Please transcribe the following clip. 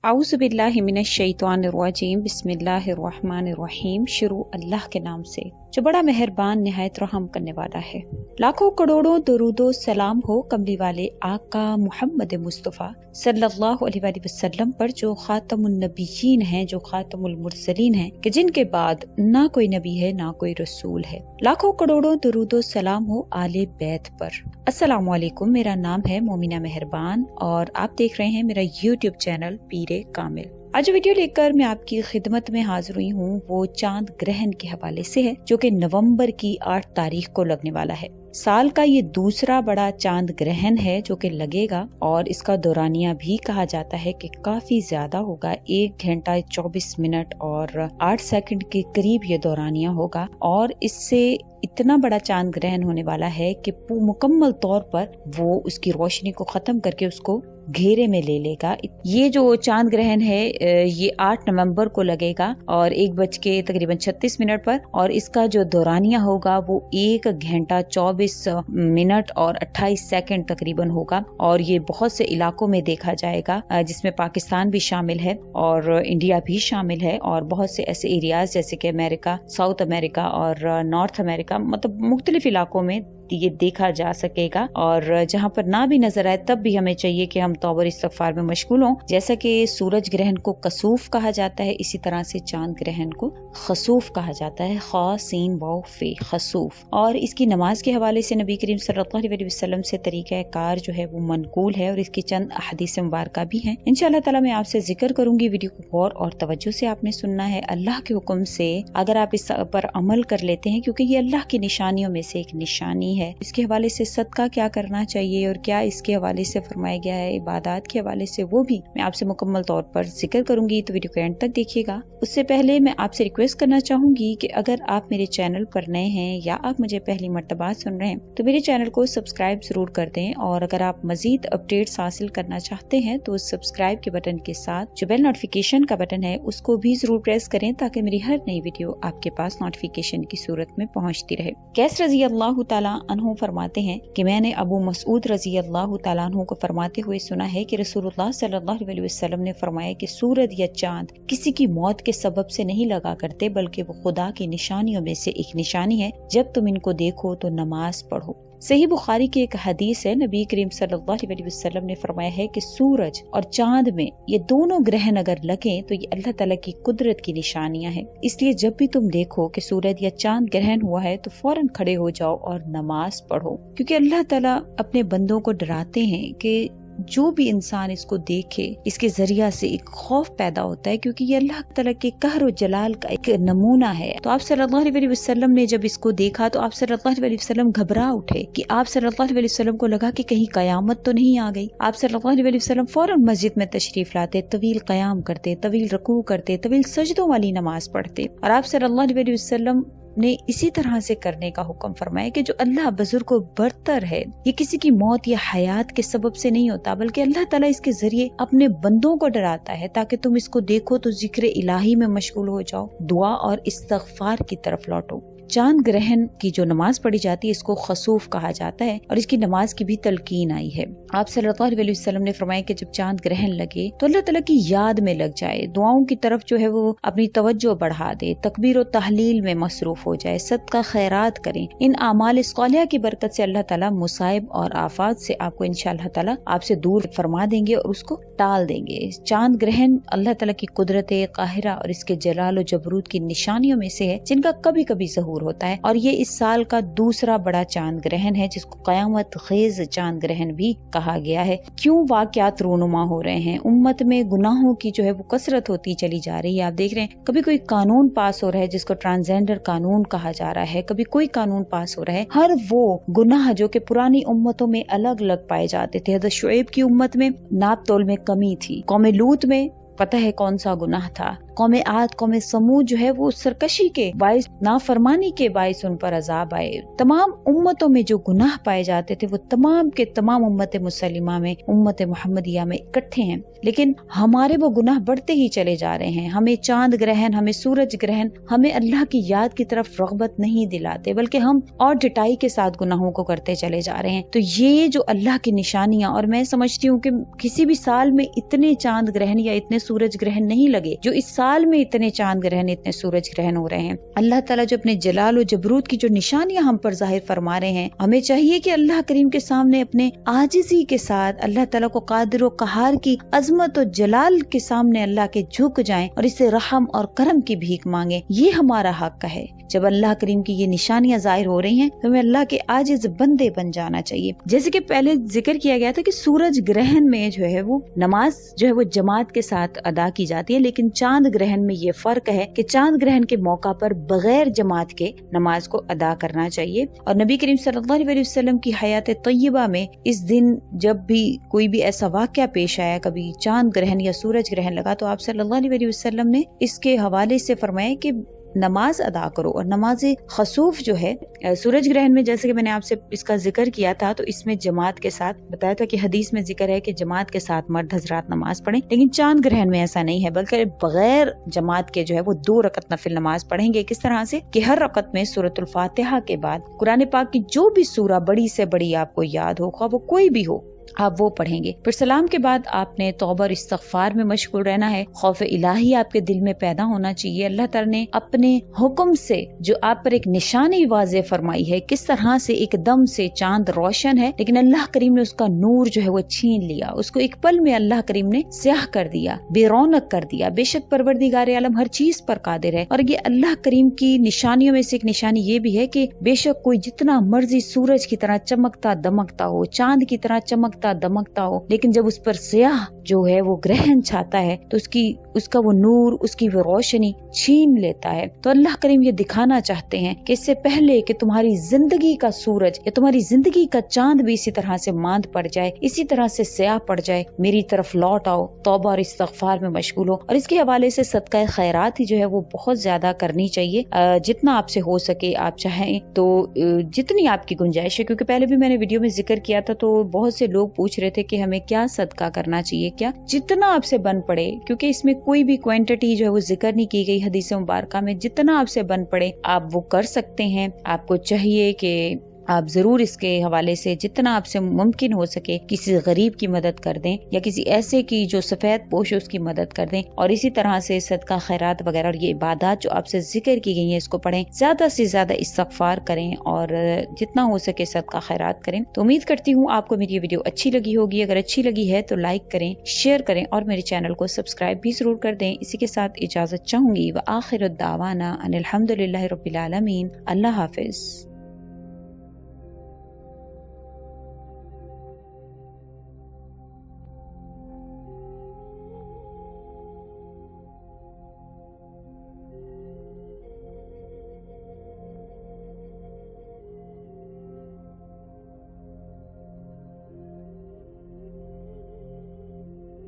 आऊज़ु बिल्लाहि मिनश शैतानिर रजीम बिस्मिल्लाहिर रहमानिर रहीम। शुरू अल्लाह के नाम से जो बड़ा मेहरबान निहायत रहम करने वाला है। लाखों करोड़ों दरूदो सलाम हो कमली वाले आका मुहम्मद मुस्तफ़ा सल्लल्लाहु अलैहि वसल्लम पर, जो खातमुन नबीयीन हैं, जो खातमुल मुरसलीन हैं, कि जिनके बाद ना कोई नबी है ना कोई रसूल है। लाखों करोड़ों दरूदो सलाम हो आले बैत पर। अस्सलामु अलैकुम, मेरा नाम है मोमिना मेहरबान और आप देख रहे हैं मेरा यूट्यूब चैनल पीरे कामिल। आज वीडियो लेकर मैं आपकी खिदमत में हाजिर हुई हूँ वो चांद ग्रहण के हवाले से है, जो कि नवंबर की 8 तारीख को लगने वाला है। साल का ये दूसरा बड़ा चांद ग्रहण है जो कि लगेगा और इसका दौरानिया भी कहा जाता है कि काफी ज्यादा होगा। 1 घंटा 24 मिनट और 8 सेकंड के करीब ये दौरानिया होगा और इससे इतना बड़ा चांद ग्रहण होने वाला है कि मुकम्मल तौर पर वो उसकी रोशनी को खत्म करके उसको घेरे में ले लेगा। ये जो चांद ग्रहण है ये 8 नवंबर को लगेगा और 1:36 पर, और इसका जो दौरानिया होगा वो 1 घंटा 24 मिनट और 28 सेकंड तकरीबन होगा और ये बहुत से इलाकों में देखा जाएगा, जिसमें पाकिस्तान भी शामिल है और इंडिया भी शामिल है और बहुत से ऐसे एरियाज जैसे कि अमेरिका, साउथ अमेरिका और नॉर्थ अमेरिका, मतलब मुख्तलिफ इलाकों में ये देखा जा सकेगा। और जहाँ पर ना भी नजर आए तब भी हमें चाहिए कि हम तौबा इस्तिगफार में मशगूल हों। जैसा कि सूरज ग्रहण को कसूफ कहा जाता है, इसी तरह से चांद ग्रहण को खसूफ कहा जाता है, खा सीन वाव फे खसूफ। और इसकी नमाज के हवाले से नबी करीम सल्लल्लाहु अलैहि वसल्लम से तरीका कार जो है वो मनकूल है और इसकी चंद हदीस मुबारका भी हैं। इंशाअल्लाह ताला मैं आपसे जिक्र करूंगी। वीडियो को गौर और तवज्जो से आपने सुनना है। अल्लाह के हुक्म से अगर आप इस पर अमल कर लेते हैं, क्योंकि ये अल्लाह की निशानियों में से एक निशानी है, इसके हवाले से सदका क्या करना चाहिए और क्या इसके हवाले से फरमाया गया है, इबादत के हवाले से, वो भी मैं आपसे मुकम्मल तौर पर जिक्र करूंगी। तो वीडियो को एंड तक देखिएगा। उससे पहले मैं आपसे रिक्वेस्ट करना चाहूंगी कि अगर आप मेरे चैनल पर नए हैं या आप मुझे पहली मर्तबा सुन रहे हैं तो मेरे चैनल को सब्सक्राइब जरूर कर दें, और अगर आप मजीद अपडेट्स हासिल करना चाहते हैं तो सब्सक्राइब के बटन के साथ जो बेल नोटिफिकेशन का बटन है उसको भी जरूर प्रेस करें, ताकि मेरी हर नई वीडियो आपके पास नोटिफिकेशन की सूरत में पहुंचती रहे। कैस रजी अल्लाह तआला अन्हु फरमाते हैं कि मैंने अबू मसूद रजी अल्लाह तआला अन्हु को फरमाते हुए सुना है कि रसूलुल्लाह सल्लल्लाहु अलैहि वसल्लम ने फरमाया कि सूरज या चांद किसी की मौत के सबब से नहीं लगा करते, बल्कि वो खुदा की निशानियों में से एक निशानी है। जब तुम इनको देखो तो नमाज पढ़ो। सही बुखारी की एक हदीस है, नबी करीम सल्लल्लाहु अलैहि वसल्लम ने फरमाया है कि सूरज और चांद में ये दोनों ग्रहण अगर लगे तो ये अल्लाह ताला की कुदरत की निशानियां हैं। इसलिए जब भी तुम देखो कि सूरज या चांद ग्रहण हुआ है तो फौरन खड़े हो जाओ और नमाज पढ़ो, क्योंकि अल्लाह ताला अपने बंदों को डराते हैं कि जो भी इंसान इसको देखे इसके जरिया से एक खौफ पैदा होता है, क्योंकि ये अल्लाह ताला के कहर और जलाल का एक नमूना है। तो आप सल्लल्लाहु अलैहि वसल्लम ने जब इसको देखा तो आप सल्लल्लाहु अलैहि वसल्लम घबरा उठे कि आप सल्लल्लाहु अलैहि वसल्लम को लगा कि कहीं कयामत तो नहीं आ गई। आप सल्लल्लाहु अलैहि वसल्लम फौरन मस्जिद में तशरीफ लाते, तवील कयाम करते, तवील रुकू करते, तवील सजदों वाली नमाज पढ़ते, और आप सल्लल्लाहु अलैहि वसल्लम ने इसी तरह से करने का हुक्म फरमाया कि जो अल्लाह बुजुर्ग को बरतर है, ये किसी की मौत या हयात के सबब से नहीं होता, बल्कि अल्लाह ताला इसके जरिए अपने बंदों को डराता है, ताकि तुम इसको देखो तो जिक्र इलाही में मशगूल हो जाओ, दुआ और इस्तिगफार की तरफ लौटो। चांद ग्रहण की जो नमाज पढ़ी जाती है इसको खसूफ कहा जाता है और इसकी नमाज की भी तलकीन आई है। आप सल्लल्लाहु अलैहि वसल्लम ने फरमाया कि जब चांद ग्रहण लगे तो अल्लाह ताला की याद में लग जाए, दुआओं की तरफ जो है वो अपनी तवज्जो बढ़ा दे, तकबीर और तहलील में मसरूफ हो जाए, सदका खैरात करें। इन आमाल सालिहा की बरकत से अल्लाह ताला मुसाइब और आफात से आपको इंशाअल्लाह ताला आपसे दूर फरमा देंगे और उसको टाल देंगे। चांद ग्रहण अल्लाह ताला की कुदरत काहिरा और इसके जलाल और जबरूत की निशानियों में से है, जिनका कभी कभी ज़हूर होता है, और ये इस साल का दूसरा बड़ा चांद ग्रहण है, जिसको कयामत खेज चांद ग्रहण भी कहा गया है। क्यों वाकयात रूनुमा हो रहे हैं, उम्मत में गुनाहों की जो है वो कसरत होती चली जा रही है। आप देख रहे हैं कभी कोई कानून पास हो रहा है जिसको ट्रांसजेंडर कानून कहा जा रहा है, कभी कोई कानून पास हो रहा है। हर वो गुनाह जो कि पुरानी उम्मतों में अलग अलग पाए जाते थे। हज़रत शुएब की उम्मत में नाप तोल में कमी थी, कौम लूत में पता है कौन सा गुनाह था, قوم عاد قوم سمود جو ہے وہ سرکشی کے باعث نافرمانی کے باعث ان پر عذاب آئے. تمام امتوں میں جو گناہ پائے جاتے تھے وہ تمام کے تمام امت مسلمہ میں امت محمدیہ میں اکٹھے ہیں، لیکن ہمارے وہ گناہ بڑھتے ہی چلے جا رہے ہیں. ہمیں چاند گرہن، ہمیں سورج گرہن، ہمیں اللہ کی یاد کی طرف رغبت نہیں دلاتے، بلکہ ہم اور ڈٹائی کے ساتھ گناہوں کو کرتے چلے جا رہے ہیں. تو یہ جو اللہ کی نشانیاں، اور میں سمجھتی ہوں کہ کسی بھی سال میں اتنے چاند گرہن یا اتنے سورج گرہن نہیں لگے جو اس سال میں اتنے چاند گرہن اتنے سورج گرہن ہو رہے ہیں. اللہ تعالیٰ جو اپنے جلال و جبروت کی جو نشانیاں ہم پر ظاہر فرما رہے ہیں، ہمیں چاہیے کہ اللہ کریم کے سامنے اپنے عاجزی کے ساتھ اللہ تعالیٰ کو قادر و قہار کی عظمت و جلال کے سامنے اللہ کے جھک جائیں اور اسے رحم اور کرم کی بھیک مانگیں. یہ ہمارا حق ہے. جب اللہ کریم کی یہ نشانیاں ظاہر ہو رہی ہیں تو ہمیں اللہ کے عاجز بندے بن جانا چاہیے. جیسے کہ پہلے ذکر کیا گیا تھا کہ سورج گرہن میں جو ہے وہ نماز جو ہے وہ جماعت کے ساتھ ادا کی جاتی ہے، لیکن چاند گرہن میں یہ فرق ہے کہ چاند گرہن کے موقع پر بغیر جماعت کے نماز کو ادا کرنا چاہیے. اور نبی کریم صلی اللہ علیہ وسلم کی حیات طیبہ میں اس دن جب بھی کوئی بھی ایسا واقعہ پیش آیا، کبھی چاند گرہن یا سورج گرہن لگا، تو آپ صلی اللہ علیہ وسلم نے اس کے حوالے سے فرمایا کہ نماز ادا کرو. اور نماز خسوف جو ہے سورج گرہن میں، جیسے کہ میں نے آپ سے اس کا ذکر کیا تھا، تو اس میں جماعت کے ساتھ بتایا تھا کہ حدیث میں ذکر ہے کہ جماعت کے ساتھ مرد حضرات نماز پڑھیں، لیکن چاند گرہن میں ایسا نہیں ہے، بلکہ بغیر جماعت کے جو ہے وہ 2 رکعت نفل نماز پڑھیں گے. کس طرح سے کہ ہر رکعت میں سورۃ الفاتحہ کے بعد قرآن پاک کی جو بھی سورہ بڑی سے بڑی آپ کو یاد ہو، خواہ وہ کوئی بھی ہو، آپ وہ پڑھیں گے. پھر سلام کے بعد آپ نے توبہ اور استغفار میں مشغول رہنا ہے. خوف الہی آپ کے دل میں پیدا ہونا چاہیے. اللہ تعالیٰ نے اپنے حکم سے جو آپ پر ایک نشانی واضح فرمائی ہے، کس طرح سے ایک دم سے چاند روشن ہے، لیکن اللہ کریم نے اس کا نور جو ہے وہ چھین لیا، اس کو ایک پل میں اللہ کریم نے سیاہ کر دیا، بے رونق کر دیا. بے شک پروردگار عالم ہر چیز پر قادر ہے. اور یہ اللہ کریم کی نشانیوں میں سے ایک نشانی یہ بھی ہے کہ بے شک کوئی جتنا مرضی سورج کی طرح چمکتا دمکتا ہو، چاند کی طرح چمکتا دمکتا ہو، لیکن جب اس پر سیاہ جو ہے وہ گرہن چھاتا ہے تو اس کا وہ نور، اس کی وہ روشنی چھین لیتا ہے. تو اللہ کریم یہ دکھانا چاہتے ہیں کہ اس سے پہلے کہ تمہاری زندگی کا سورج یا تمہاری زندگی کا چاند بھی اسی طرح سے ماند پڑ جائے، اسی طرح سے سیاہ پڑ جائے، میری طرف لوٹ آؤ، توبہ اور استغفار میں مشغول ہو. اور اس کے حوالے سے صدقہ خیرات ہی جو ہے وہ بہت زیادہ کرنی چاہیے، جتنا آپ سے ہو سکے. آپ چاہیں تو جتنی آپ کی گنجائش ہے، کیونکہ پہلے بھی میں نے ویڈیو میں ذکر کیا تھا تو بہت سے لوگ پوچھ رہے تھے کہ ہمیں کیا صدقہ کرنا چاہیے، کیا جتنا آپ سے بن پڑے، کیونکہ اس میں کوئی بھی کوانٹٹی جو ہے وہ ذکر نہیں کی گئی حدیث مبارکہ میں. جتنا آپ سے بن پڑے آپ وہ کر سکتے ہیں. آپ کو چاہیے کہ آپ ضرور اس کے حوالے سے جتنا آپ سے ممکن ہو سکے کسی غریب کی مدد کر دیں، یا کسی ایسے کی جو سفید پوش ہے اس کی مدد کر دیں. اور اسی طرح سے صدقہ خیرات وغیرہ اور یہ عبادات جو آپ سے ذکر کی گئی ہیں اس کو پڑھیں، زیادہ سے زیادہ استغفار کریں اور جتنا ہو سکے صدقہ خیرات کریں. تو امید کرتی ہوں آپ کو میری یہ ویڈیو اچھی لگی ہوگی. اگر اچھی لگی ہے تو لائک کریں، شیئر کریں اور میرے چینل کو سبسکرائب بھی ضرور کر دیں. اسی کے ساتھ اجازت چاہوں گی. وآخر الدعوانا ان الحمد للہ رب العالمین. اللہ حافظ.